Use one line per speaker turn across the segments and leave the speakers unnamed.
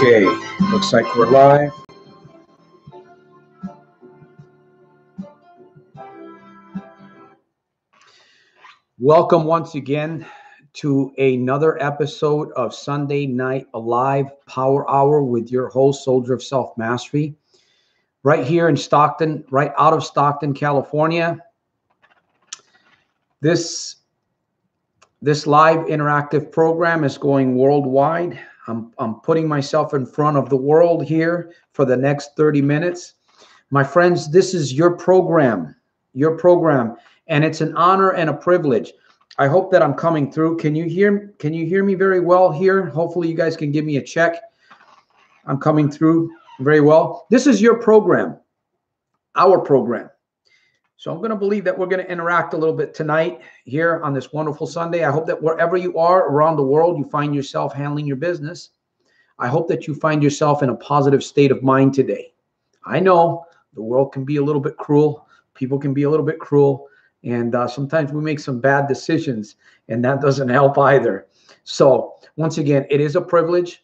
Okay, looks like we're live. Welcome once again to another episode of Sunday Night Alive Power Hour with your host, Soldier of Self-Mastery, right here in Stockton, right out of Stockton, California. This live interactive program is going worldwide. I'm putting myself in front of the world here for the next 30 minutes. My friends, this is your program, and it's an honor and a privilege. I hope that I'm coming through. Can you hear me very well here? Hopefully you guys can give me a check. I'm coming through very well. This is your program, our program. So I'm going to believe that we're going to interact a little bit tonight here on this wonderful Sunday. I hope that wherever you are around the world, you find yourself handling your business. I hope that you find yourself in a positive state of mind today. I know the world can be a little bit cruel. People can be a little bit cruel. And sometimes we make some bad decisions, and that doesn't help either. So once again, it is a privilege.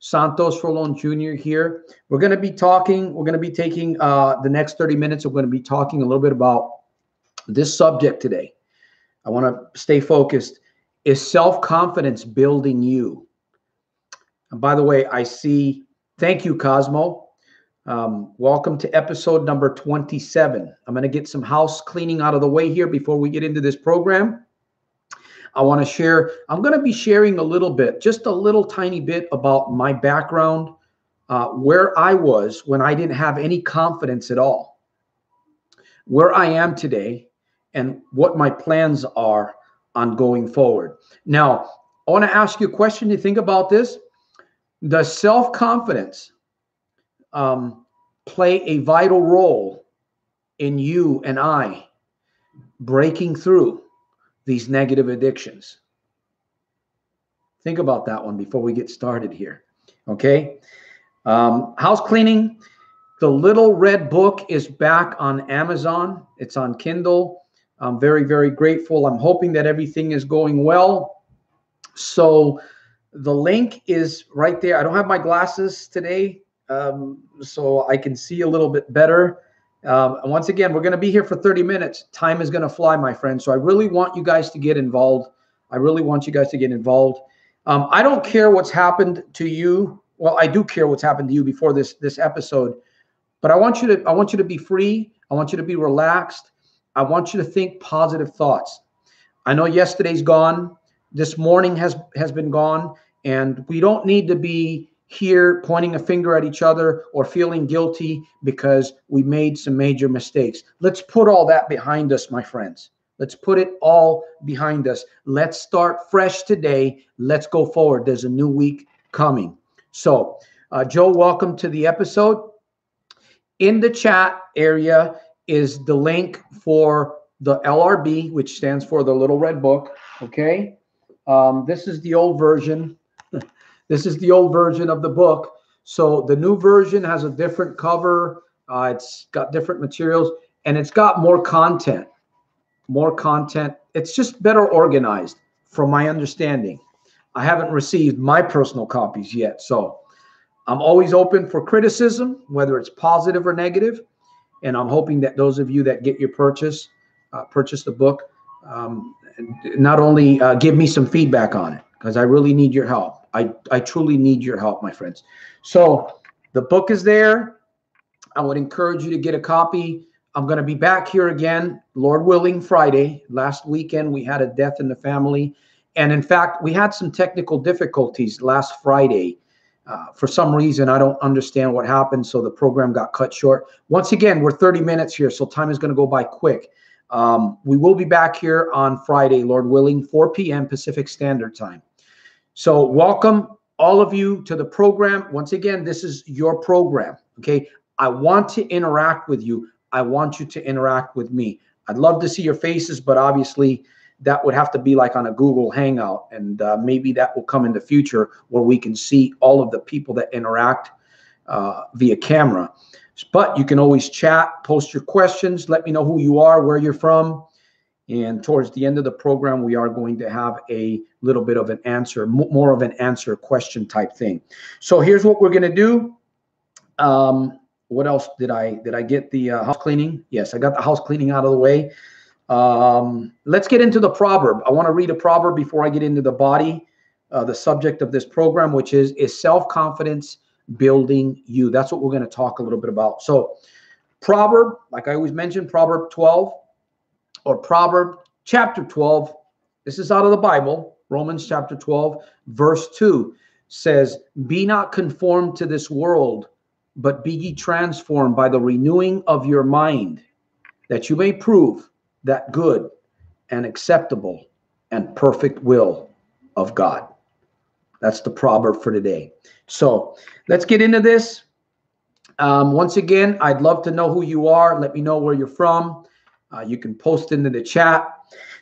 Santos Rolon Jr. here. We're going to be taking the next 30 minutes. We're going to be talking a little bit about this subject today. I want to stay focused. Is self-confidence building you? And by the way, thank you, Cosmo. Welcome to episode number 27. I'm going to get some house cleaning out of the way here before we get into this program. I'm going to be sharing a little bit, just a little tiny bit about my background, where I was when I didn't have any confidence at all, where I am today, and what my plans are on going forward. Now, I want to ask you a question to think about this. Does self-confidence play a vital role in you and I breaking through these negative addictions? Think about that one before we get started here. Okay. House cleaning. The Little Red Book is back on Amazon. It's on Kindle. I'm very, very grateful. I'm hoping that everything is going well. So the link is right there. I don't have my glasses today, so I can see a little bit better. And once again, we're going to be here for 30 minutes. Time is going to fly, my friends. So I really want you guys to get involved. I don't care what's happened to you. Well, I do care what's happened to you before this episode, but I want you to be free. I want you to be relaxed. I want you to think positive thoughts. I know yesterday's gone. This morning has been gone, and we don't need to be here pointing a finger at each other or feeling guilty because we made some major mistakes. Let's put all that behind us, my friends. Let's put it all behind us. Let's start fresh today. Let's go forward. There's a new week coming. So, Joe, welcome to the episode. In the chat area is the link for the LRB, which stands for the Little Red Book. Okay. This is the old version. This is the old version of the book. So the new version has a different cover. It's got different materials, and it's got more content. It's just better organized from my understanding. I haven't received my personal copies yet. So I'm always open for criticism, whether it's positive or negative. And I'm hoping that those of you that get your purchase the book, not only give me some feedback on it, because I really need your help. I truly need your help, my friends. So the book is there. I would encourage you to get a copy. I'm going to be back here again, Lord willing, Friday. Last weekend, we had a death in the family. And in fact, we had some technical difficulties last Friday. For some reason, I don't understand what happened. So the program got cut short. Once again, we're 30 minutes here, so time is going to go by quick. We will be back here on Friday, Lord willing, 4 p.m. Pacific Standard Time. So welcome all of you to the program. Once again, this is your program. Okay. I want to interact with you. I want you to interact with me. I'd love to see your faces, but obviously that would have to be like on a Google Hangout. And maybe that will come in the future where we can see all of the people that interact via camera. But you can always chat, post your questions, let me know who you are, where you're from. And towards the end of the program, we are going to have a little bit of an answer, more of an answer question type thing. So here's what we're going to do. What else did I get the house cleaning? Yes, I got the house cleaning out of the way. Let's get into the proverb. I want to read a proverb before I get into the body, the subject of this program, which is self-confidence building you? That's what we're going to talk a little bit about. So proverb, like I always mention, Proverb 12 or Proverb chapter 12. This is out of the Bible. Romans chapter 12, verse 2 says, be not conformed to this world, but be ye transformed by the renewing of your mind, that you may prove that good and acceptable and perfect will of God. That's the proverb for today. So let's get into this. Once again, I'd love to know who you are. Let me know where you're from. You can post into the chat.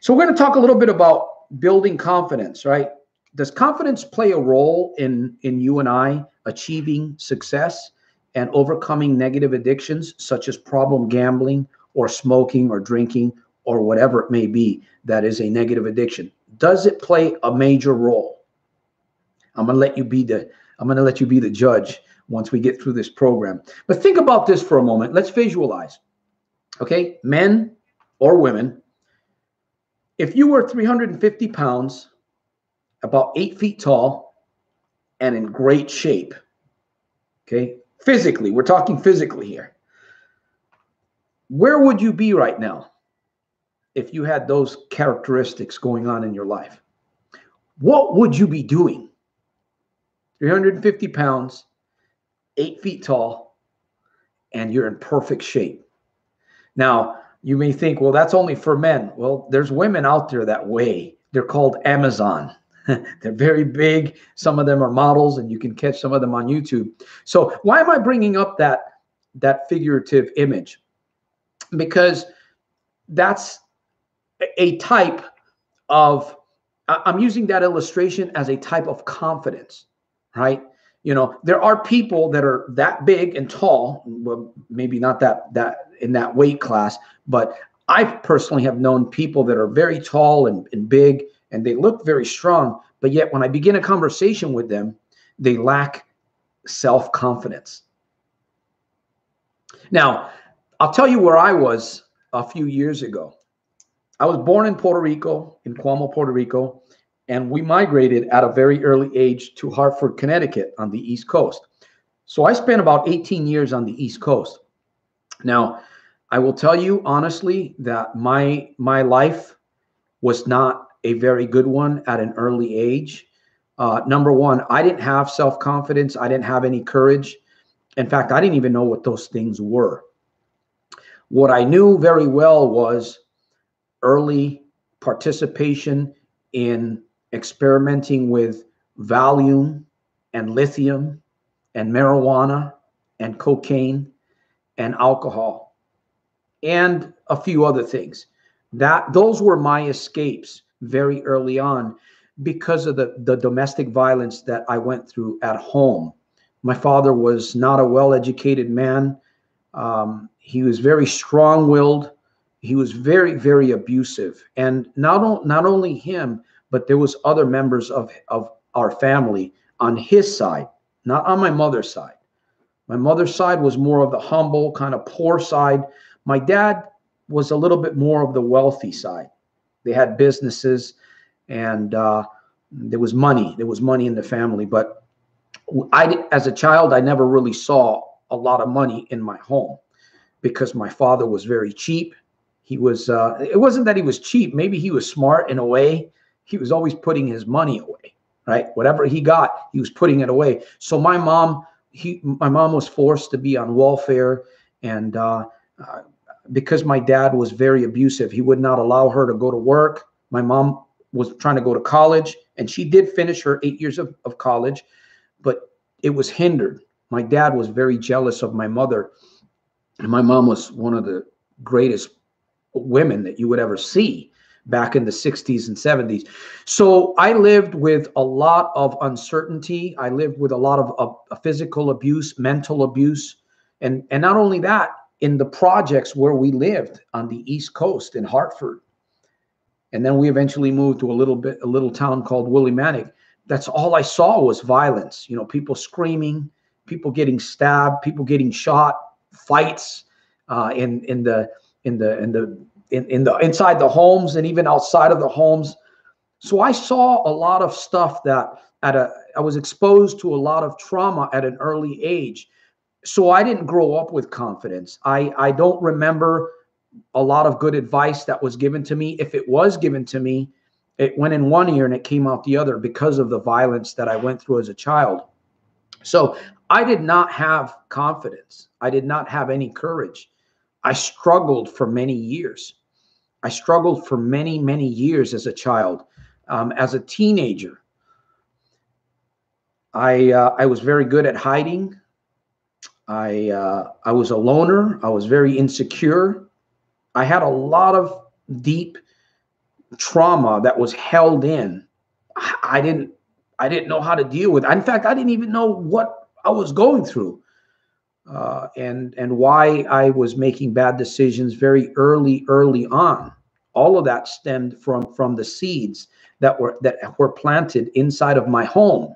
So we're going to talk a little bit about building confidence, right? Does confidence play a role in you and I achieving success and overcoming negative addictions such as problem gambling or smoking or drinking or whatever it may be that is a negative addiction? Does it play a major role? I'm going to let you be the judge once we get through this program. But think about this for a moment. Let's visualize. Okay, men or women, if you were 350 pounds, about 8 feet tall, and in great shape, okay, physically, we're talking physically here, where would you be right now if you had those characteristics going on in your life? What would you be doing? 350 pounds, 8 feet tall, and you're in perfect shape. Now, you may think, well, that's only for men. Well, there's women out there that weigh. They're called Amazon. They're very big. Some of them are models, and you can catch some of them on YouTube. So why am I bringing up that figurative image? Because that's a type of, I'm using that illustration as a type of confidence, right? You know, there are people that are that big and tall, well, maybe not that in that weight class, but I personally have known people that are very tall and big, and they look very strong, but yet when I begin a conversation with them, they lack self-confidence. Now, I'll tell you where I was a few years ago. I was born in Puerto Rico, in Cuamo, Puerto Rico, and we migrated at a very early age to Hartford, Connecticut on the East Coast. So I spent about 18 years on the East Coast. Now, I will tell you honestly that my life was not a very good one at an early age. Number one, I didn't have self-confidence. I didn't have any courage. In fact, I didn't even know what those things were. What I knew very well was early participation in experimenting with Valium and lithium and marijuana and cocaine and alcohol and a few other things. Those were my escapes very early on because of the domestic violence that I went through at home. My father was not a well-educated man. He was very strong-willed. He was very, very abusive. And not only him, but there was other members of our family on his side, not on my mother's side. My mother's side was more of the humble, kind of poor side. My dad was a little bit more of the wealthy side. They had businesses, and there was money. There was money in the family. But as a child, I never really saw a lot of money in my home because my father was very cheap. He was, it wasn't that he was cheap. Maybe he was smart in a way. He was always putting his money away, right? Whatever he got, he was putting it away. So my mom was forced to be on welfare. And because my dad was very abusive, he would not allow her to go to work. My mom was trying to go to college, and she did finish her 8 years of college, but it was hindered. My dad was very jealous of my mother. And my mom was one of the greatest women that you would ever see back in the 60s and 70s. So I lived with a lot of uncertainty. I lived with a lot of physical abuse, mental abuse. And not only that, in the projects where we lived on the East Coast in Hartford, And then we eventually moved to a little town called Willimantic. That's all I saw was violence. You know, people screaming, people getting stabbed, people getting shot, fights in the inside the homes and even outside of the homes. So I saw a lot of stuff that I was exposed to a lot of trauma at an early age. So I didn't grow up with confidence. I don't remember a lot of good advice that was given to me. If it was given to me, it went in one ear and it came out the other because of the violence that I went through as a child. So I did not have confidence. I did not have any courage. I struggled for many years. I struggled for many, many years as a child. As a teenager, I was very good at hiding. I was a loner. I was very insecure. I had a lot of deep trauma that was held in. I didn't know how to deal with it. In fact, I didn't even know what I was going through, and why I was making bad decisions very early on. All of that stemmed from the seeds that were planted inside of my home,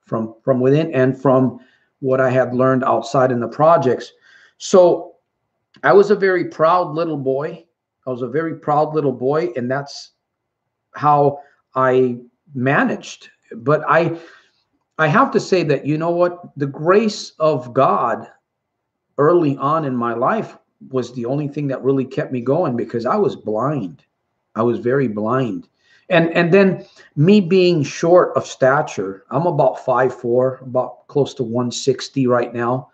from within, and from what I had learned outside in the projects. So I was a very proud little boy. I was a very proud little boy, and that's how I managed. But I have to say that, you know what, the grace of God early on in my life was the only thing that really kept me going, because I was blind. I was very blind. And then me being short of stature, I'm about 5'4", about close to 160 right now.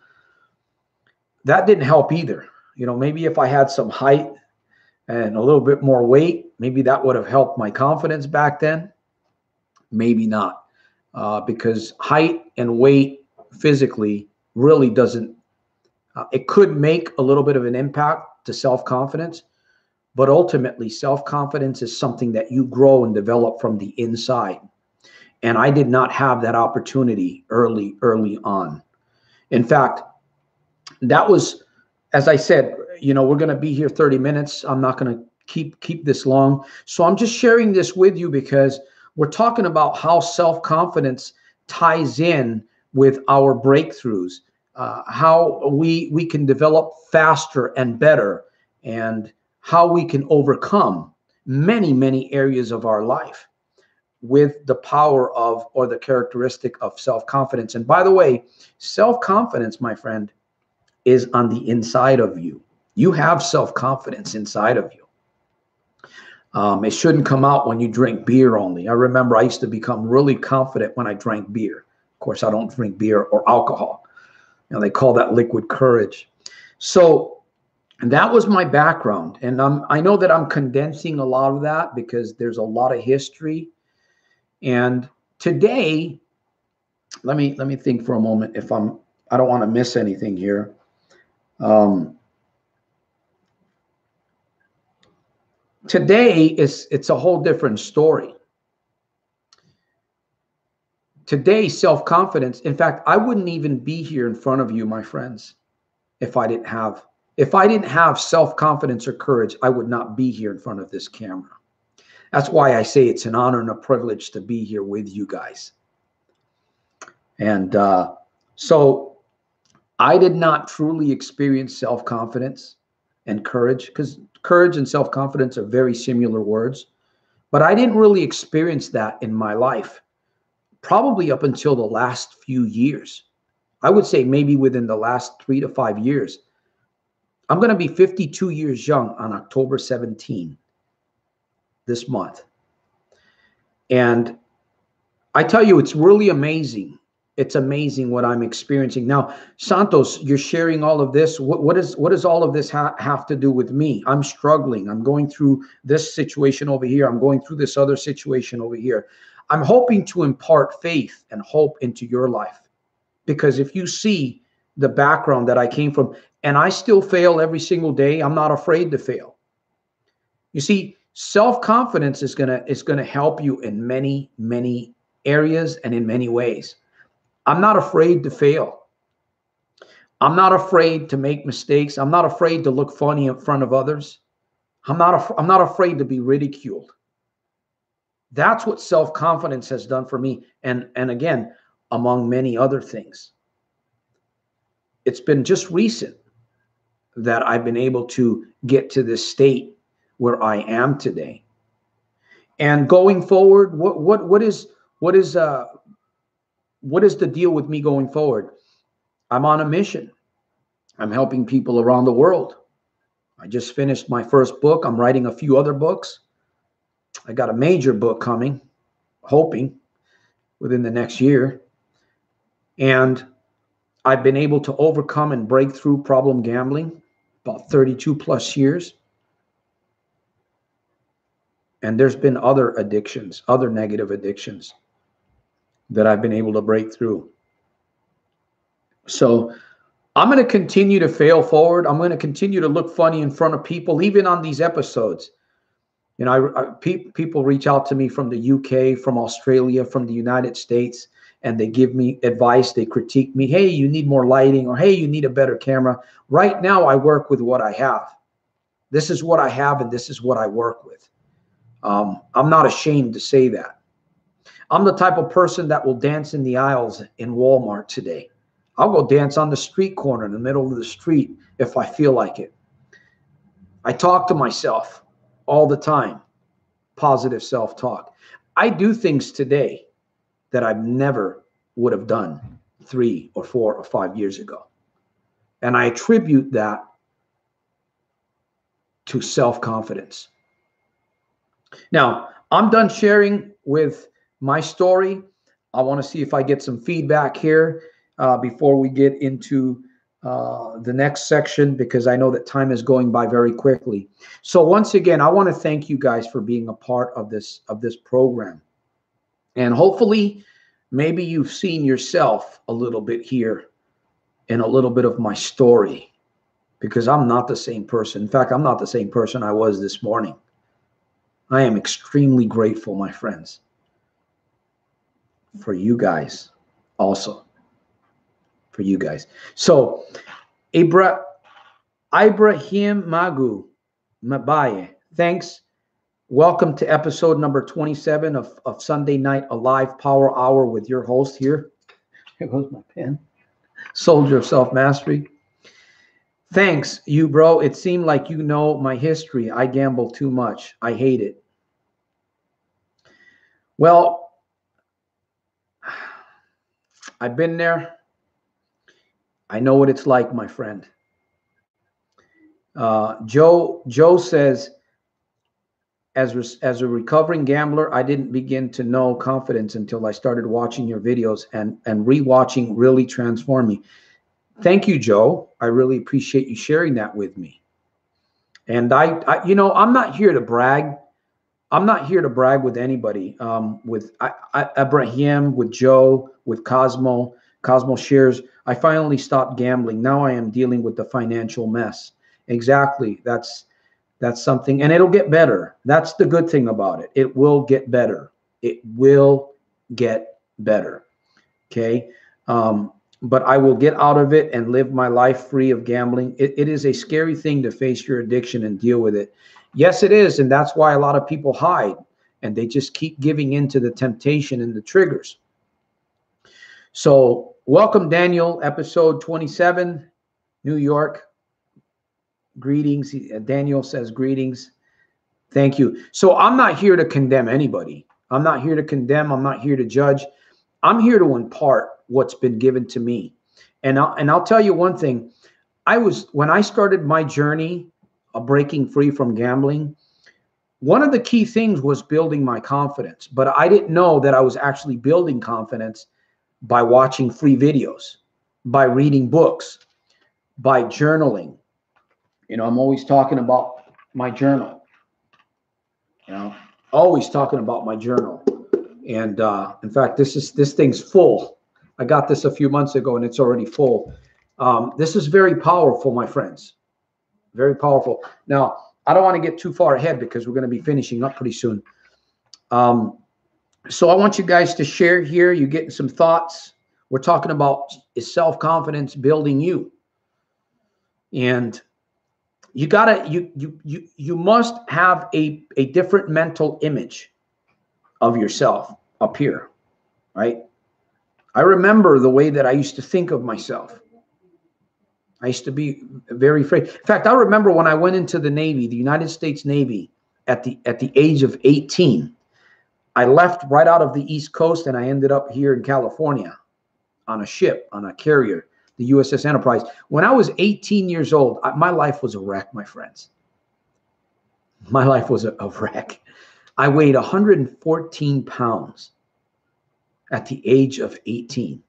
That didn't help either. You know, maybe if I had some height and a little bit more weight, maybe that would have helped my confidence back then. Maybe not, because height and weight physically really doesn't, it could make a little bit of an impact to self-confidence, but ultimately self-confidence is something that you grow and develop from the inside. And I did not have that opportunity early on. In fact, that was, as I said, you know, we're going to be here 30 minutes. I'm not going to keep this long. So I'm just sharing this with you because we're talking about how self-confidence ties in with our breakthroughs, how we can develop faster and better, and how we can overcome many areas of our life with the power of, or the characteristic of, self-confidence. And by the way, self-confidence, my friend, is on the inside of you. You have self-confidence inside of you. It shouldn't come out when you drink beer only. I remember I used to become really confident when I drank beer. Of course, I don't drink beer or alcohol. You know, they call that liquid courage. So that was my background. And I know that I'm condensing a lot of that because there's a lot of history. And today, let me think for a moment if I don't want to miss anything here. Today it's a whole different story. Today, self-confidence, in fact, I wouldn't even be here in front of you, my friends, if I didn't have self-confidence or courage. I would not be here in front of this camera. That's why I say it's an honor and a privilege to be here with you guys. And so I did not truly experience self-confidence and courage, because courage and self-confidence are very similar words. But I didn't really experience that in my life, probably up until the last few years. I would say maybe within the last 3 to 5 years. I'm going to be 52 years young on October 17 this month. And I tell you, it's really amazing. It's amazing what I'm experiencing. Now, Santos, you're sharing all of this. What does all of this have to do with me? I'm struggling. I'm going through this situation over here. I'm going through this other situation over here. I'm hoping to impart faith and hope into your life. Because if you see the background that I came from, and I still fail every single day, I'm not afraid to fail. You see, self-confidence is gonna help you in many areas and in many ways. I'm not afraid to fail. I'm not afraid to make mistakes. I'm not afraid to look funny in front of others. I'm not afraid to be ridiculed. That's what self-confidence has done for me. And again, among many other things. It's been just recent that I've been able to get to this state where I am today. And going forward, what is the deal with me going forward? I'm on a mission. I'm helping people around the world. I just finished my first book. I'm writing a few other books. I got a major book coming, hoping within the next year. And I've been able to overcome and break through problem gambling about 32 plus years. And there's been other addictions, other negative addictions that I've been able to break through. So I'm going to continue to fail forward. I'm going to continue to look funny in front of people, even on these episodes. You know, people reach out to me from the UK, from Australia, from the United States, and they give me advice. They critique me. Hey, you need more lighting, or hey, you need a better camera. Right now, I work with what I have. This is what I have, and this is what I work with. I'm not ashamed to say that. I'm the type of person that will dance in the aisles in Walmart today. I'll go dance on the street corner in the middle of the street if I feel like it. I talk to myself all the time, positive self-talk. I do things today that I never would have done 3 or 4 or 5 years ago. And I attribute that to self-confidence. Now, I'm done sharing with my story. I want to see if I get some feedback here before we get into the next section, because I know that time is going by very quickly. So once again, I want to thank you guys for being a part of this program. And hopefully, maybe you've seen yourself a little bit here in a little bit of my story, because I'm not the same person. In fact, I'm not the same person I was this morning. I am extremely grateful, my friends, for you guys also. For you guys. So, Ibrahim Magu Mabaye, thanks. Welcome to episode number 27 of Sunday Night Alive Power Hour with your host here. Here goes my pen. Soldier of Self-Mastery. Thanks, you bro. It seemed like you know my history. I gamble too much. I hate it. Well, I've been there. I know what it's like, my friend. Joe says, as a recovering gambler, I didn't begin to know confidence until I started watching your videos, and rewatching really transformed me. Thank you, Joe. I really appreciate you sharing that with me. And I you know, I'm not here to brag. I'm not here to brag with anybody. With Ibrahim, with Joe, with Cosmo shares. I finally stopped gambling. Now I am dealing with the financial mess. Exactly. That's something, and it'll get better. That's the good thing about it. It will get better. It will get better. Okay. But I will get out of it and live my life free of gambling. It is a scary thing to face your addiction and deal with it. Yes, it is. And that's why a lot of people hide, and they just keep giving in to the temptation and the triggers. So welcome, Daniel, episode 27, New York. Greetings. Daniel says greetings. Thank you. So I'm not here to condemn anybody. I'm not here to condemn. I'm not here to judge. I'm here to impart what's been given to me. And I'll tell you one thing. When I started my journey of breaking free from gambling, one of the key things was building my confidence. But I didn't know that I was actually building confidence by watching free videos, by reading books, by journaling. You know, I'm always talking about my journal. You know, always talking about my journal. And in fact, this thing's full. I got this a few months ago, and it's already full. This is very powerful, my friends. Very powerful. Now, I don't want to get too far ahead because we're going to be finishing up pretty soon. So I want you guys to share here. You're getting some thoughts. We're talking about, is self-confidence building you? And You gotta, you must have a different mental image of yourself up here, right? I remember the way that I used to think of myself. I used to be very afraid. In fact, I remember when I went into the Navy, the United States Navy, at the age of 18, I left right out of the East Coast and I ended up here in California on a ship, on a carrier, the USS Enterprise. When I was 18 years old, my life was a wreck, my friends. My life was a wreck. I weighed 114 pounds at the age of 18.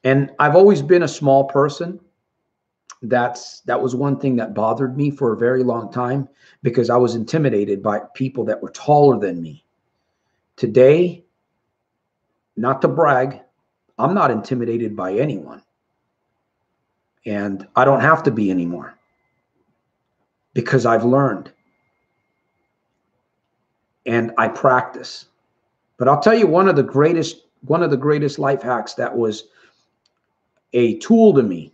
And I've always been a small person. That was one thing that bothered me for a very long time, because I was intimidated by people that were taller than me. Today, not to brag, I'm not intimidated by anyone. And I don't have to be anymore, because I've learned and I practice. But I'll tell you, one of the greatest life hacks that was a tool to me,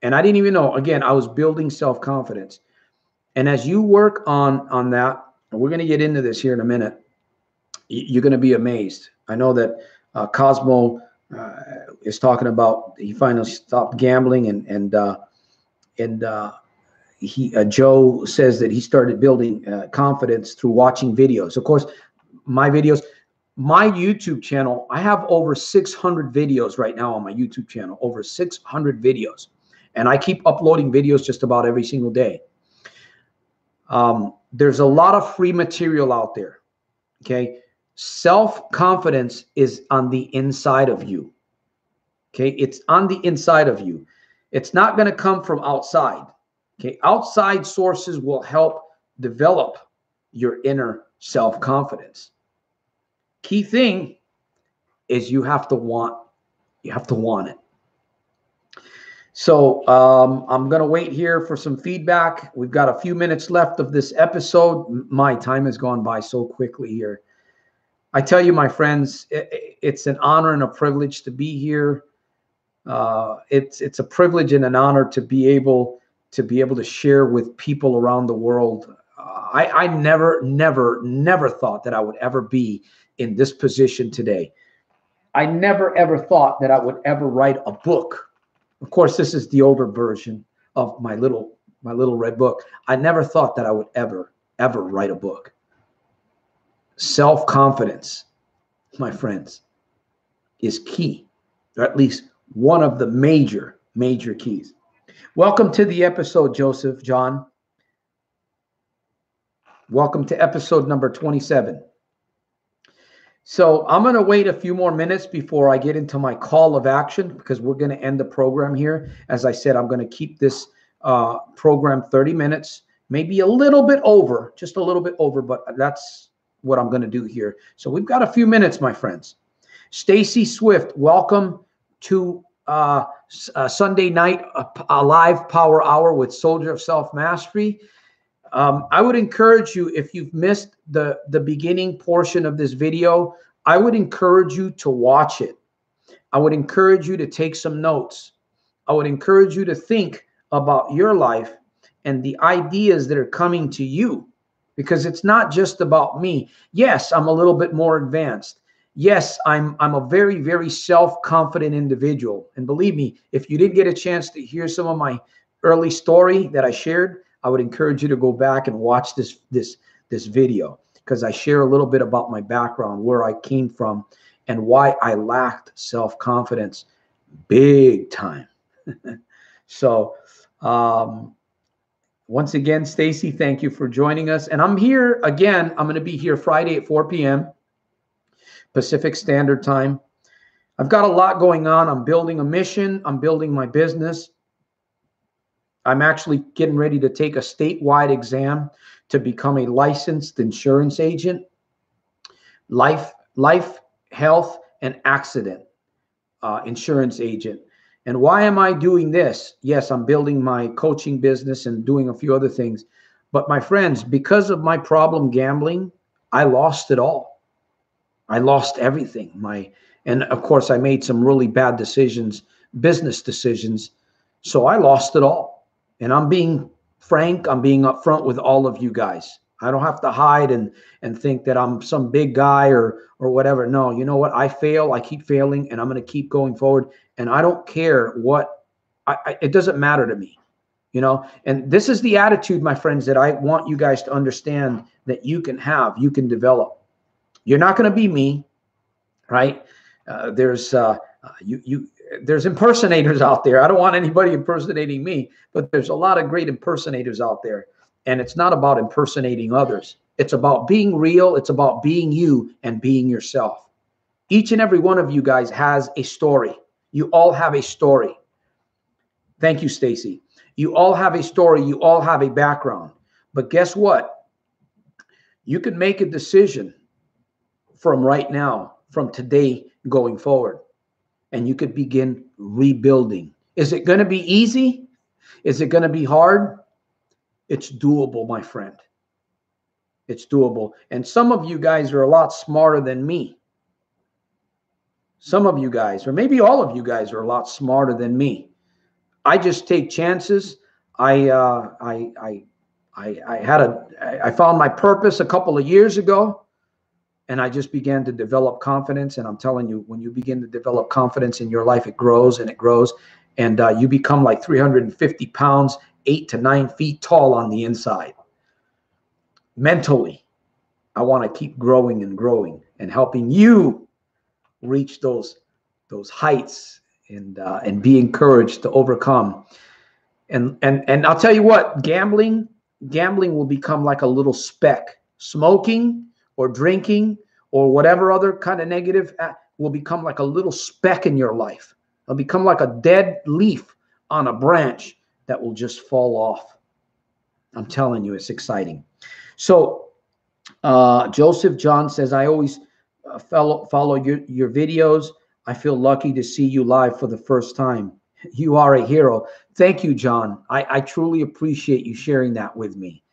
and I didn't even know, again, I was building self-confidence. And as you work on that, and we're going to get into this here in a minute, you're going to be amazed. I know that Cosmo is talking about, he finally stopped gambling, and Joe says that he started building confidence through watching videos. Of course, my videos, my YouTube channel, I have over 600 videos right now on my YouTube channel, over 600 videos. And I keep uploading videos just about every single day. There's a lot of free material out there, okay? Self-confidence is on the inside of you, okay? It's on the inside of you. It's not going to come from outside, okay? Outside sources will help develop your inner self-confidence. Key thing is you have to want it. So I'm going to wait here for some feedback. We've got a few minutes left of this episode. My time has gone by so quickly here. I tell you, my friends, it's an honor and a privilege to be here. It's a privilege and an honor to be able to share with people around the world. I never thought that I would ever be in this position today. I never, ever thought that I would ever write a book. Of course, this is the older version of my little red book. I never thought that I would ever write a book. Self-confidence, my friends, is key, or at least one of the major keys. Welcome to the episode, Joseph, John. Welcome to episode number 27. So I'm going to wait a few more minutes before I get into my call of action, because we're going to end the program here. As I said, I'm going to keep this program 30 minutes, maybe a little bit over, just a little bit over, but that's what I'm going to do here. So we've got a few minutes, my friends. Stacy Swift, welcome to Sunday night, a live power hour with Soldier of Self-Mastery. I would encourage you, if you've missed the beginning portion of this video, I would encourage you to watch it. I would encourage you to take some notes. I would encourage you to think about your life and the ideas that are coming to you, because it's not just about me. Yes, I'm a little bit more advanced. Yes, I'm a very, very self-confident individual. And believe me, if you didn't get a chance to hear some of my early story that I shared, I would encourage you to go back and watch this video, because I share a little bit about my background, where I came from, and why I lacked self-confidence big time. So once again, Stacy, thank you for joining us. And I'm here again. I'm going to be here Friday at 4 p.m. Pacific Standard Time. I've got a lot going on. I'm building a mission. I'm building my business. I'm actually getting ready to take a statewide exam to become a licensed insurance agent, life, health, and accident insurance agent. And why am I doing this? Yes, I'm building my coaching business and doing a few other things. But my friends, because of my problem gambling, I lost it all. I lost everything. And of course, I made some really bad decisions, business decisions. So I lost it all. And I'm being frank. I'm being upfront with all of you guys. I don't have to hide and think that I'm some big guy or whatever. No, you know what? I fail. I keep failing, and I'm going to keep going forward. And I don't care what. It doesn't matter to me, you know. And this is the attitude, my friends, that I want you guys to understand that you can have, you can develop. You're not going to be me, right? There's impersonators out there. I don't want anybody impersonating me, but there's a lot of great impersonators out there. And it's not about impersonating others. It's about being real. It's about being you and being yourself. Each and every one of you guys has a story. You all have a story. Thank you, Stacy. You all have a story. You all have a background. But guess what? You can make a decision from right now, from today going forward, and you could begin rebuilding. Is it going to be easy? Is it going to be hard? It's doable, my friend. It's doable. And some of you guys are a lot smarter than me. Some of you guys, or maybe all of you guys, are a lot smarter than me. I just take chances. I found my purpose a couple of years ago, and I just began to develop confidence. And I'm telling you, when you begin to develop confidence in your life, it grows and it grows, and you become like 350 pounds, 8 to 9 feet tall on the inside. Mentally, I want to keep growing and growing and helping you reach those heights and be encouraged to overcome. And I'll tell you what, gambling will become like a little speck. Smoking or drinking or whatever other kind of negative will become like a little speck in your life. It'll become like a dead leaf on a branch that will just fall off. I'm telling you, it's exciting. So Joseph John says, I always follow your videos. I feel lucky to see you live for the first time. You are a hero. Thank you, John. I truly appreciate you sharing that with me.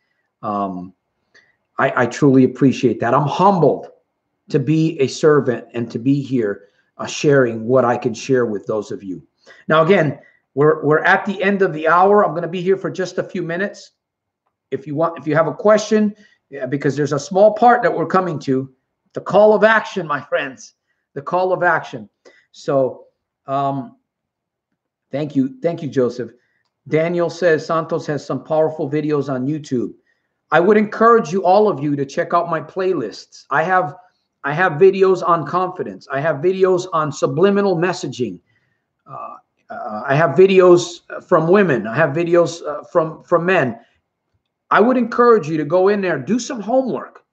I truly appreciate that. I'm humbled to be a servant and to be here sharing what I can share with those of you. Now, again, we're at the end of the hour. I'm going to be here for just a few minutes. If you have a question, because there's a small part that we're coming to, the call of action, my friends, the call of action. So, thank you, Joseph. Daniel says Santos has some powerful videos on YouTube. I would encourage you, all of you, to check out my playlists. I have videos on confidence. I have videos on subliminal messaging. I have videos from women. I have videos from men. I would encourage you to go in there, do some homework,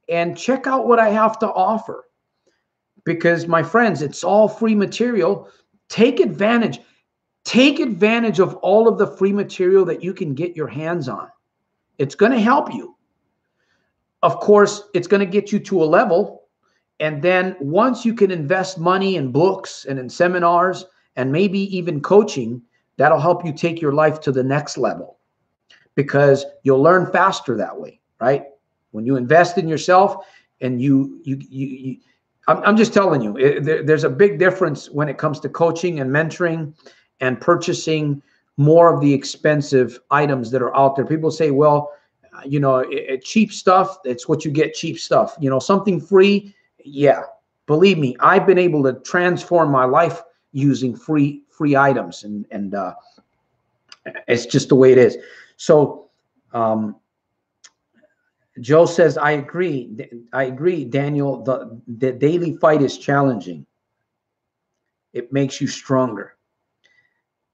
and check out what I have to offer. Because, my friends, it's all free material. Take advantage. Take advantage of all of the free material that you can get your hands on. It's going to help you. Of course, it's going to get you to a level. And then once you can invest money in books and in seminars and maybe even coaching, that'll help you take your life to the next level, because you'll learn faster that way, right? When you invest in yourself and I'm just telling you, there's a big difference when it comes to coaching and mentoring and purchasing more of the expensive items that are out there. People say, well, you know, cheap stuff, it's what you get, cheap stuff. You know, something free. Yeah, believe me, I've been able to transform my life using free items, and it's just the way it is. So Joe says, I agree, Daniel. The daily fight is challenging. It makes you stronger.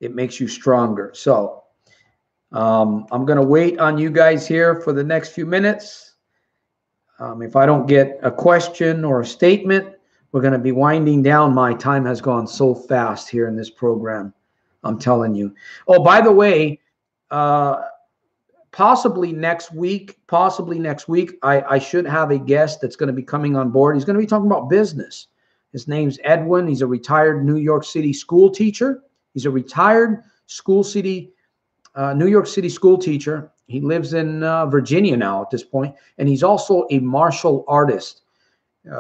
It makes you stronger. So I'm going to wait on you guys here for the next few minutes. If I don't get a question or a statement, we're going to be winding down. My time has gone so fast here in this program. I'm telling you. Oh, by the way, possibly next week, I should have a guest that's going to be coming on board. He's going to be talking about business. His name's Edwin. He's a retired New York City school teacher. He's a retired New York City school teacher. He lives in Virginia now at this point, and he's also a martial artist.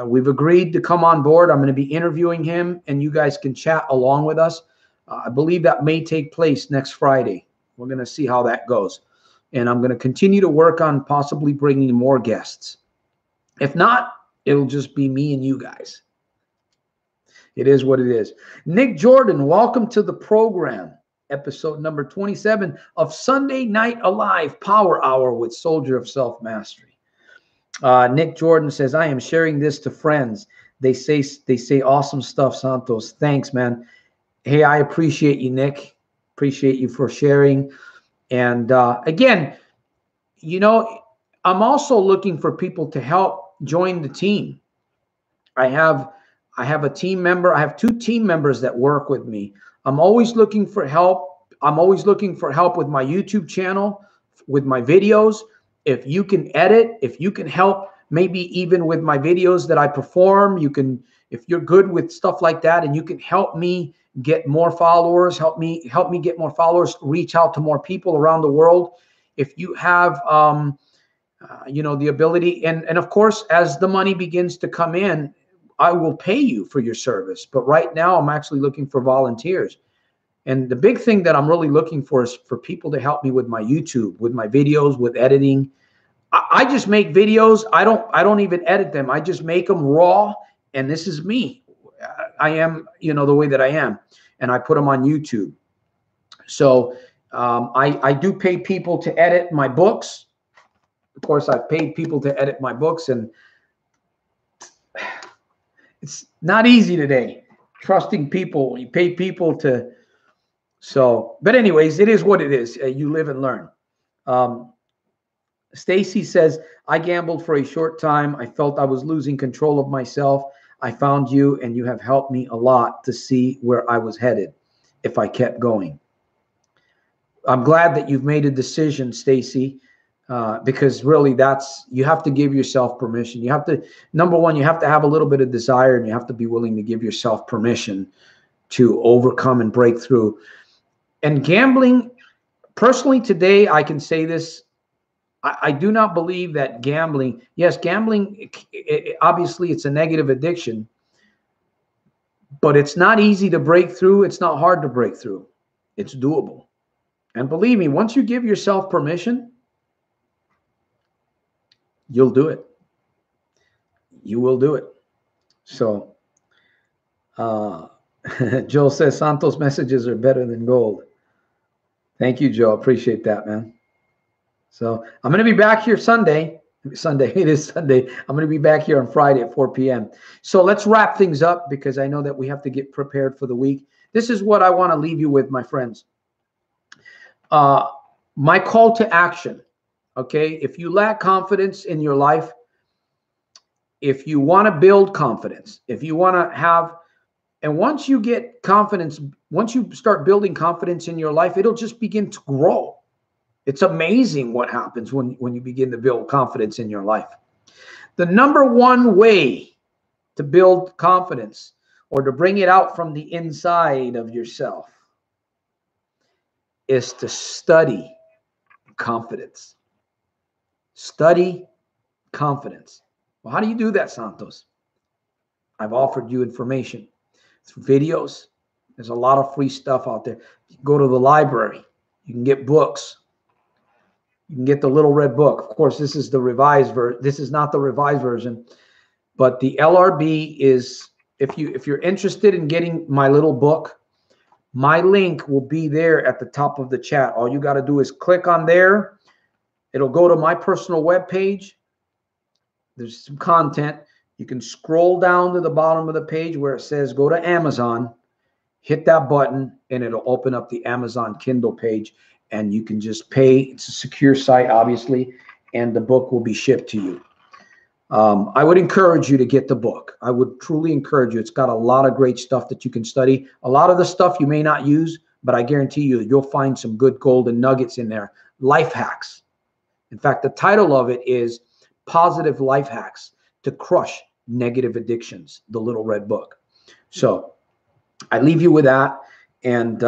We've agreed to come on board. I'm going to be interviewing him, and you guys can chat along with us. I believe that may take place next Friday. We're going to see how that goes. And I'm going to continue to work on possibly bringing more guests. If not, it'll just be me and you guys. It is what it is. Nick Jordan, welcome to the program. Episode number 27 of Sunday Night Alive Power Hour with Soldier of Self-Mastery. Nick Jordan says, I am sharing this to friends. They say awesome stuff, Santos. Thanks, man. Hey, I appreciate you, Nick. Appreciate you for sharing. And again, you know, I'm also looking for people to help join the team. I have a team member. I have 2 team members that work with me. I'm always looking for help. I'm always looking for help with my YouTube channel, with my videos. If you can edit, if you can help, maybe even with my videos that I perform, you can, if you're good with stuff like that and you can help me get more followers, help me get more followers, reach out to more people around the world. If you have, you know, the ability, and of course, as the money begins to come in, I will pay you for your service. But right now I'm actually looking for volunteers. And the big thing that I'm really looking for is for people to help me with my YouTube, with my videos, with editing. I just make videos. I don't even edit them. I just make them raw. And this is me. I am, you know, the way that I am. And I put them on YouTube. So I do pay people to edit my books. Of course, I've paid people to edit my books, and it's not easy today. Trusting people, you pay people to. So, but anyways, it is what it is. You live and learn. Stacy says, I gambled for a short time. I felt I was losing control of myself. I found you, and you have helped me a lot to see where I was headed if I kept going. I'm glad that you've made a decision, Stacy, because really you have to give yourself permission. You have to, number one, you have to have a little bit of desire, and you have to be willing to give yourself permission to overcome and break through. And gambling, personally today, I can say this, I do not believe that gambling, yes, gambling, obviously it's a negative addiction, but it's not easy to break through. It's not hard to break through. It's doable. And believe me, once you give yourself permission, you'll do it. You will do it. So, Joe says Santos messages are better than gold. Thank you, Joe. Appreciate that, man. So I'm going to be back here Sunday. It is Sunday. I'm going to be back here on Friday at 4 p.m. So let's wrap things up because I know that we have to get prepared for the week. This is what I want to leave you with, my friends. My call to action. Okay. If you lack confidence in your life, if you want to build confidence, if you want to have, and once you get confidence, once you start building confidence in your life, it'll just begin to grow. It's amazing what happens when you begin to build confidence in your life. The number one way to build confidence or to bring it out from the inside of yourself is to study confidence. Study confidence. Well, how do you do that, Santos? I've offered you information through videos. There's a lot of free stuff out there. You can go to the library. You can get books. You can get the little red book. Of course, this is the revised version. This is not the revised version, but the LRB is, if you're interested in getting my little book, my link will be there at the top of the chat. All you got to do is click on there. It'll go to my personal webpage. There's some content. You can scroll down to the bottom of the page where it says go to Amazon, hit that button, and it'll open up the Amazon Kindle page. And you can just pay. It's a secure site, obviously, and the book will be shipped to you. I would encourage you to get the book. I would truly encourage you. It's got a lot of great stuff that you can study. A lot of the stuff you may not use, but I guarantee you, you'll find some good golden nuggets in there. Life hacks. In fact, the title of it is Positive Life Hacks to Crush Negative Addictions, the little red book. So I leave you with that. And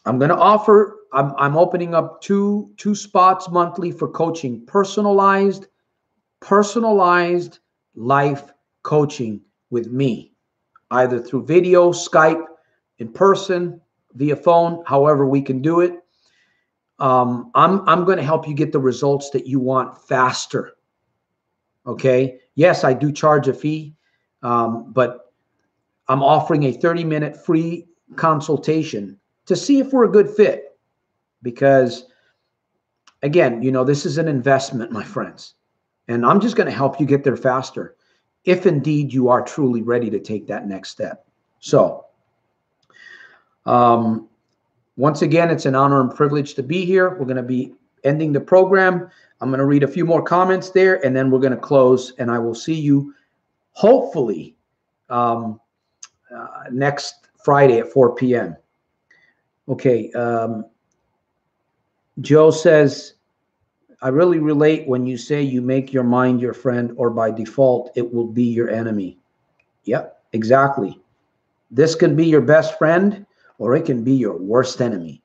I'm going to offer, I'm opening up two spots monthly for coaching, personalized life coaching with me, either through video, Skype, in person, via phone, however we can do it. I'm going to help you get the results that you want faster. Okay. Yes, I do charge a fee, but I'm offering a 30-minute free consultation to see if we're a good fit. Because again, this is an investment, my friends, and I'm just going to help you get there faster if indeed you are truly ready to take that next step. So, once again, it's an honor and privilege to be here. We're going to be ending the program. I'm going to read a few more comments there, and then we're going to close, and I will see you hopefully next Friday at 4 p.m. Okay. Joe says, I really relate when you say you make your mind your friend, or by default, it will be your enemy. Yep, exactly. This can be your best friend, or it can be your worst enemy.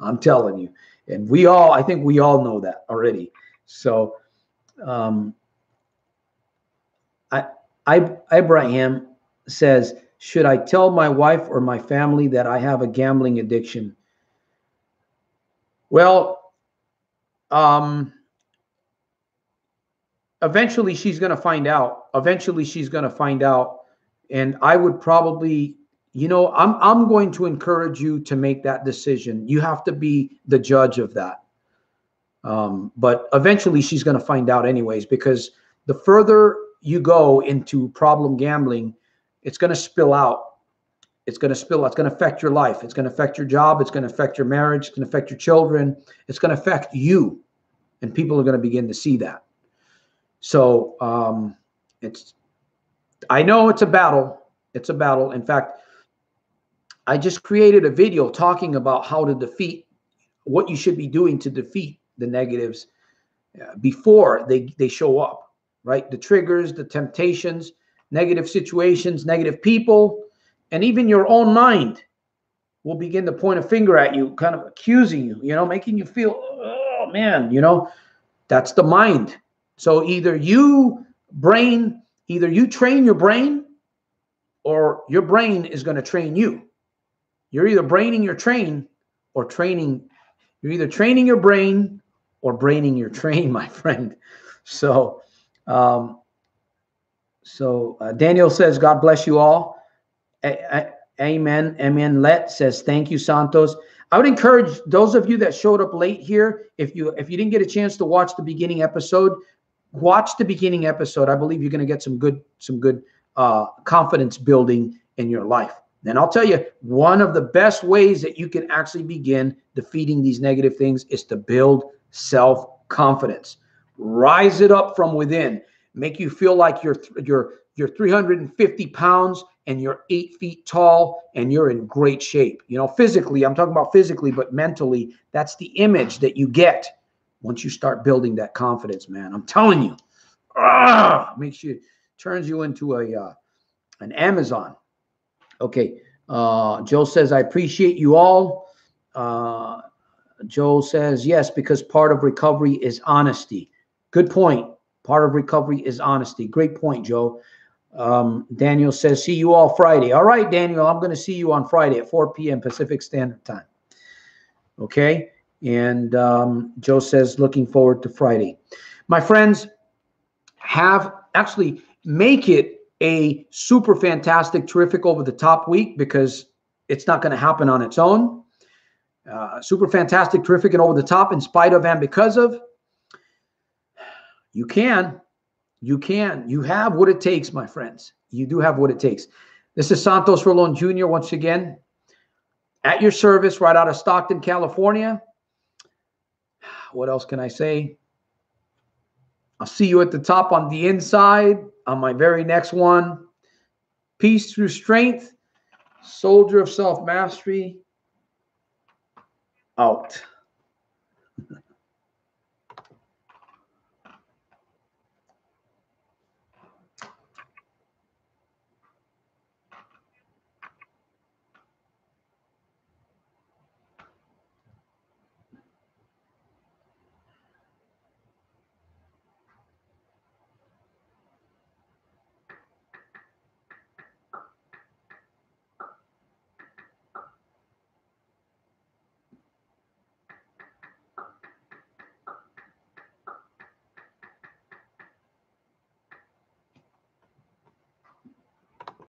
I'm telling you. And I think we all know that already. So, Ibrahim says, should I tell my wife or my family that I have a gambling addiction? Well, eventually she's going to find out. And I would probably, I'm going to encourage you to make that decision. You have to be the judge of that. But eventually she's going to find out anyways, because the further you go into problem gambling, it's going to spill out. It's going to affect your life. It's going to affect your job. It's going to affect your marriage. It's going to affect your children. It's going to affect you. And people are going to begin to see that. So I know it's a battle. It's a battle. In fact, I just created a video talking about how to defeat, what you should be doing to defeat the negatives before they show up, right? The triggers, the temptations, negative situations, negative people, and even your own mind will begin to point a finger at you, kind of accusing you, making you feel, oh man, that's the mind. So either you train your brain, or your brain is going to train you. You're either braining your train or training. You're either training your brain or braining your train, my friend. So, Daniel says, God bless you all. Amen. Amen. Let says, thank you, Santos. I would encourage those of you that showed up late here, if you didn't get a chance to watch the beginning episode, watch the beginning episode. I believe you're going to get some good confidence building in your life. And I'll tell you, one of the best ways that you can actually begin defeating these negative things is to build self-confidence. Rise it up from within. Make you feel like you're 350 pounds and you're 8 feet tall and you're in great shape. Physically, I'm talking about physically, but mentally, that's the image that you get once you start building that confidence, man. I'm telling you, turns you into an Amazon. Okay. Joe says, I appreciate you all. Joe says, yes, because part of recovery is honesty. Good point. Part of recovery is honesty. Great point, Joe. Daniel says, see you all Friday. All right, Daniel, I'm going to see you on Friday at 4 p.m. Pacific Standard Time. Okay. And Joe says, looking forward to Friday. My friends, make it a super fantastic, terrific, over the top week, because it's not going to happen on its own. Super fantastic, terrific, and over the top, in spite of and because of. You have what it takes, my friends. You do have what it takes. This is Santos Rolon Jr. once again, at your service, right out of Stockton, California. What else can I say? I'll see you at the top on the inside on my very next one. Peace through strength. Soldier of self-mastery. Out.